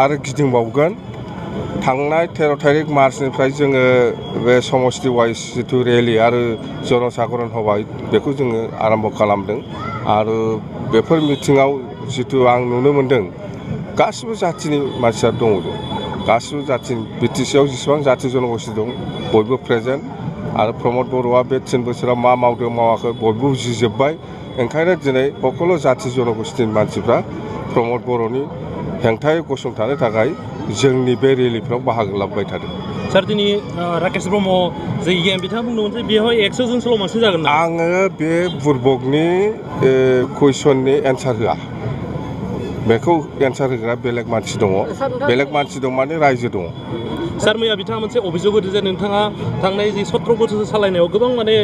आरो गिदिंबावगोन थांनाय 13 तारिख मार्चनिफ्राय जोङो बे समष्टि वाइज जिथु रेलि आरो जनसागरन हबाय बेखौ जोङो आरम्भ खालामदों आरो बेफोर मिटिङाव जिथु आं नुनो मोनदों गासिबो जाथिनि मानसिया दङ गासिबो जाथिनि बिटिसिआव जेसेबां जाथि जनगोष्ठी दं बयबो प्रेजेन्ट आरो प्रमद बर'आ बे 3 बोसोराव मा मावदों मावाखै बयबो बुजिजोब्बाय ओंखायनो दिनै सकल जाथि जनगोष्ठीनि मानसिफ्रा प्रमद बर'नि हेंथायै गसंथानो थाखाय जोंनि बे रेलिफ्राव बाहागो लाबाय थादों। सार दिनै राकेश ब्रह्म जे बिथाङा बुंदोंमोन जे बेवहाय 100 जनसोल' मानसि जागोन ना? आङो बे बुरबकनि कुइसननि एन्सार होआ बेखौ एन्सार होग्रा बेलेग मानसि दङ बेलेग मानसि दं माने रायजो दङ। सार मैया बिथाङा मोनसे अभियोग होदों जे नोंथाङा थांनाय जि 17 बोसोरसो सालायनायाव गोबां माने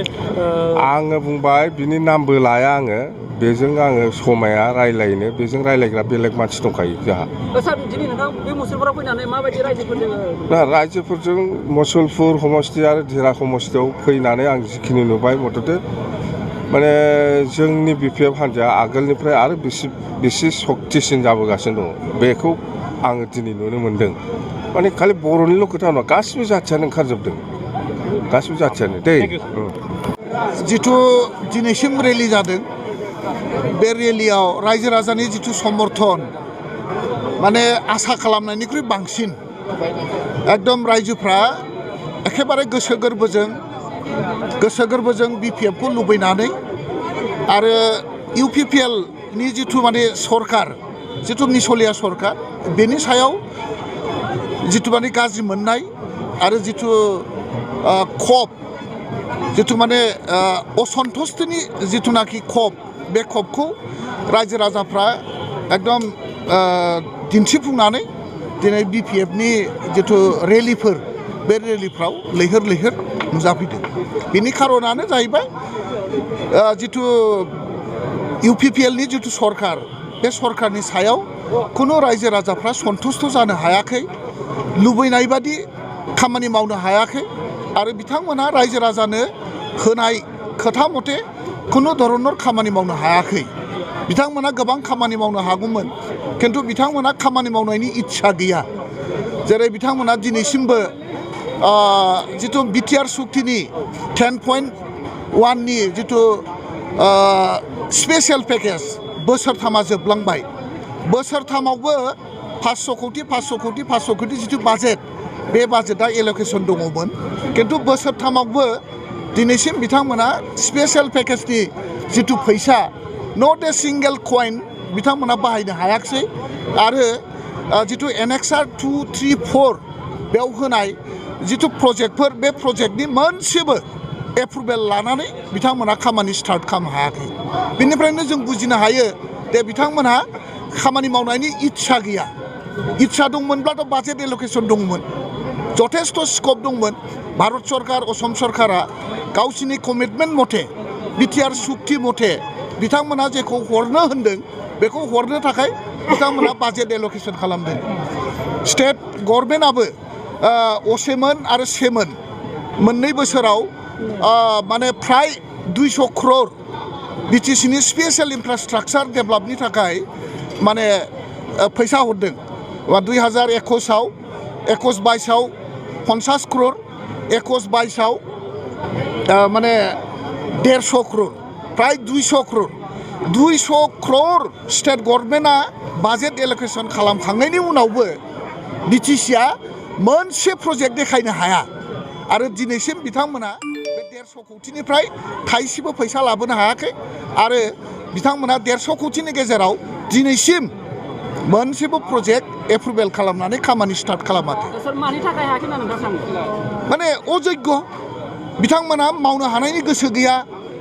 आङो बुंबाय बिनि नामबो लाया आङो बेजों आङो समाया रायलायनो बेजों रायलायग्रा बेलेग मानसि दंखायो जोंहा। सार दिनै नोंथां बे मुसलपुराव फैनानै माबायदि रायजोफोरजों ना रायजोफोरजों मुसलपुर समष्टि आरो दिरा समष्टियाव फैनानै आं जिखिनि नुबाय मथथे माने जोंनि बिपिएफ हान्जाया आगोलनिफ्राय आरो बेसे सक्तिसिन जाबोगासिनो दङ बेखौ आङो दिनै नुनो मोन्दों। माने खालि बर'निल' खोथा नङा गासिबो जाथियानो ओंखारजोबदों गासिबो जाथियानो दै। जिथु दिनैसिम रेलि जादों बे रेलियाव रायजो राजानि जिथु समर्थन माने आसा खालामनायनिख्रुइ बांसिन एकदम रायजोफ्रा एखेबारे गोसो गोरबोजों बिपिएफखौ लुबैनानै आरो इउपिपिएलनि जिथु माने सरकार जिथु मिसलिया सरकार बेनि सायाव जिथु माने गाज्रि मोननाय आरो जिथु खब जिथु माने असन्तुष्टिनि जिथुनाखि खब बे खबखौ रायजो राजाफ्रा एकदम दिन्थिफुंनानै दिनै बिपिएफनि जिथु रेलिफोर बे रेलिफ्राव लैहोर नुजाफैदों। बेनि खारनानो जाहैबाय जिथु इउपिपिएलनि जिथु सरकार बे सरकारनि सायाव खुनु रायजो राजाफ्रा सन्तुष्ट जानो हायाखै लुबैनाय बादि खामानि मावनो हायाखै आरो बिथांमोनहा रायजो राजानो होनाय खोथा मथे खुनु धरनर खामानि मावनो हायाखै। बिथांमोनहा गोबां खामानि मावनो हागौमोन किन्तु बिथांमोनहा खामानि मावनायनि इच्छा गैया। जेरै बिथांमोनहा दिनैसिमबो जिथु बिटिआर सुक्तिनि 10.1 नि जिथु स्पेसियेल पेकेज बोसोरथामा जोबलांबाय बोसोरथामावबो 500 कौटि जिथु बाजेट बे बाजेटआ एलकेसन दङमोन किन्तु बोसोरथामावबो दिनैसिम बिथांमोना स्पेसियेल पेकेजनि जिथु फैसा नट ए सिंगेल कइन बिथांमोना बाहायनो हायाखै आरो जिथु एनेक्सार 2, 3, 4 बेयाव होनाय जिथु प्रजेक्टफोर बे प्रजेक्टनि मोनसेबो एप्रुभेल लानानै बिथांमोना खामानि स्टार्ट खालामनो हायाखै। बेनिफ्रायनो जों बुजिनो हायो दे बिथांमोनहा खामानि मावनायनि इच्छा गैया। इच्छा दंमोनब्लाथ' बाजेट एलकेसन दंमोन जथेस्थ स्कप दंमोन। भारत सरकार असम सरकारा गावसिनि कमिटमेन्ट मथे बिटिआर सुक्ति मथे बिथांमोनहा जेखौ हरनो होनदों बेखौ हरनो थाखाय बिथांमोनहा बाजेट एलकेसन खालामदों। स्टेट गभर्नमेन्टआबो असेमोन आरो सेमोन मोननै बोसोराव माने फ्राय 200 crore बिटिसिनि स्पेसियेल इनफ्रास्ट्राक्चार डेभेलपनि थाखाय माने फैसा हरदों। 2021आव 21-22आव 50 crore 21-22आव माने 150 crore फ्राय 200 crore स्टेट गभर्नमेन्टआ बाजेट एलकेसन खालामखांनायनि उनावबो बिटिसिआ मोनसे प्रजेक्ट देखायनो हाया आरो दिनैसिम बिथांमोना बे 150 कौटिनिफ्राय थाइसेबो फैसा लाबोनो हायाखै आरो बिथांमोना 150 कौटिनि गेजेराव दिनैसिम मोनसेबो प्रजेक्ट एप्रुभेल खालामनानै खामानि स्टार्ट खालामाखै। माने अजग्य बिथांमोना मावनो हानायनि गोसो गैया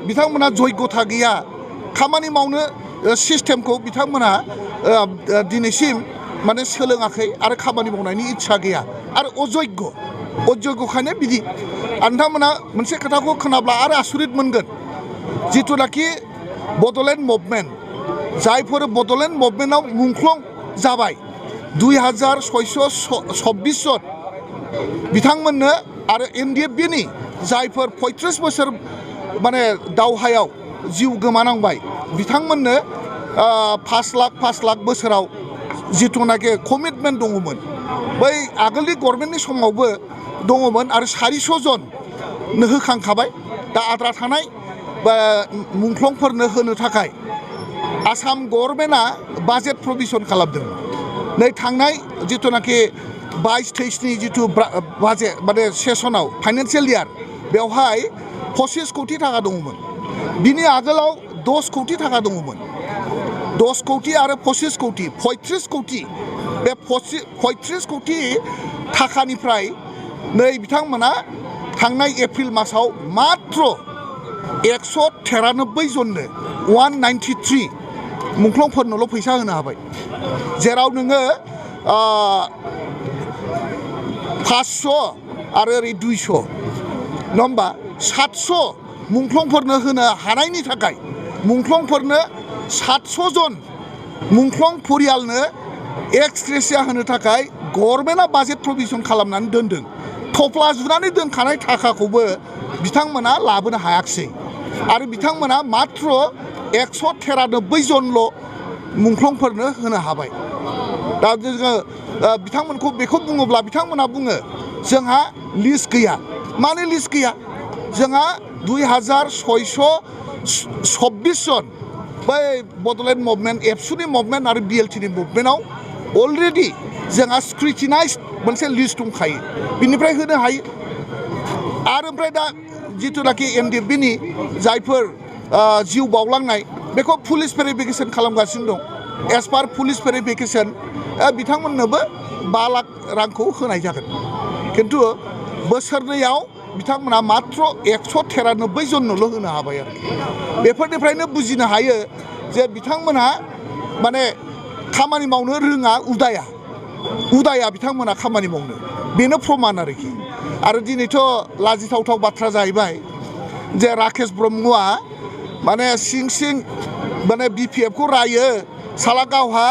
बिथांमोना जग्यता गैया खामानि मावनो सिस्टेमखौ बिथांमोना दिनैसिम माने सोलोङाखै आरो खामानि मावनायनि इच्छा गैया आरो अजग्यखायनो बिदि नोंथांमोना मोनसे खोथाखौ खोनाब्ला आरो आसुरित मोनगोन जिथुनाखि बड'लेण्ड मुभमेन्ट जायफोर बड'लेण्ड मुभमेन्टआव मुंख्लं जाबाय 2626 जन बिथांमोननो आरो एनडिएफबिनि जायफोर 35 बोसोर माने दावहायाव जिउ गोमानांबाय बिथांमोननो 5 लाख बोसोराव जिथुनाखि कमिटमेन्ट दङमोन बै आगोलनि गभर्नमेन्टनि समावबो दङमोन आरो 400 जन होखांखाबाय दा आद्रा थानाय बा मुंख्लंफोरनो होनो थाखाय आसाम गभर्नमेन्टआ बाजेट प्रभिजन खालामदों नै थांनाय जिथुनाखि 22-23नि जिथु बाजेट माने सेसनाव फाइनान्सियेल इयार बेवहाय 25 कोटी थाखा दङमोन बिनि आगोलाव 10 कोटी थाखा दङमोन 10 कोटी आरो 25 कोटी 35 कोटी बे 35 कोटी थाखानिफ्राय नै बिथांमोना थांनाय एप्रिल मासाव मात्र 193 जननो 193 मुंख्लंफोरनोल' फैसा होनो हाबाय जेराव नोङो 500 आरो ओरै 200 नङा होमबा 700 मुंख्लंफोरनो होनो हानायनि थाखाय मुंख्लंफोरनो 700 जन मुंख्लं परियालनो एक्सग्रेसिया होनो थाखाय गभर्नमेन्टआ बाजेट प्रभिजन खालामनानै दोनदों थफ्ला जुनानै दोनखानाय थाखाखौबो बिथांमोना लाबोनो हायाखिसै आरो बिथांमोना मात्र 193 जनल' मुंख्लंफोरनो होनो हाबाय दा जोङो बिथांमोनखौ बेखौ बुङोब्ला बिथांमोना बुङो जोंहा लिस्ट गैया मानो लिस्ट गैया जोंहा 2626 जन बै बड'लेण्ड मुभमेन्ट एबसुनि मुभमेन्ट आरो बिएलटिनि मुभमेन्टआव अलरेडि जोंहा स्क्रुटिनाइज्ड मोनसे लिस्ट दंखायो बिनिफ्राय होनो हायो आरो ओमफ्राय दा जिथुनाखि एनडिएफबिनि जायफोर जिउ बावलांनाय बेखौ पुलिस भेरिफिकेसन खालामगासिनो दं एज पार पुलिस भेरिफिकेसन बिथांमोननोबो 5 लाख रांखौ होनाय जागोन खिन्थु बोसोरनैयाव बिथांमोना मात्र 193 जननोल' होनो हाबाय आरो बेफोरनिफ्रायनो बुजिनो हायो जे बिथांमोनहा माने खामानि मावनो रोङा उदाया बिथांमोना खामानि मावनो बेनो प्रमान आरोखि आरो दिनैथ' लाजिथावथाव बाथ्रा जाहैबाय जे राकेश ब्रह्मआ माने सिं माने बिपिएफखौ रायो साला गावहा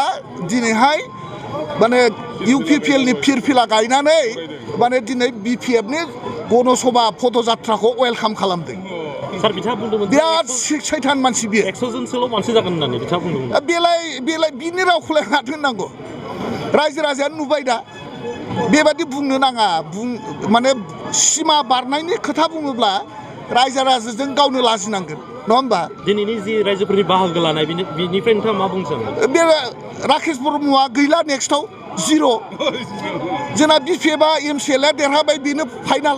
दिनैहाय माने इउपिपिएलनि फिरफिला गायनानै माने दिनै बिपिएफनि गणसभा पदजात्राखौ वेलकाम खालामदों सार बिथाङा बुंदोंमोन बिराद सैथान मानसि बियो 100 जनसोल' मानसि जागोन होननानै बिथाङा बुंदोंमोन बेलाय बिनि रावखौलाय माथो होननांगौ रायजो राजायानो नुबाय दा बेबादि बुंनो नाङा माने सिमा बारनायनि खोथा बुङोब्ला रायजो राजाजों गावनो लाजिनांगोन नङा होमबा दिनैनि जि रायजोफोरनि बाहागो लानाय बिनिफ्राय नोंथाङा मा बुंनो सानो बे राकेश ब्रह्मआ गैला नेक्स्टआव 0 जोंना बिपिएफआ एमसिएलआ देरहाबाय बेनो फाइनाल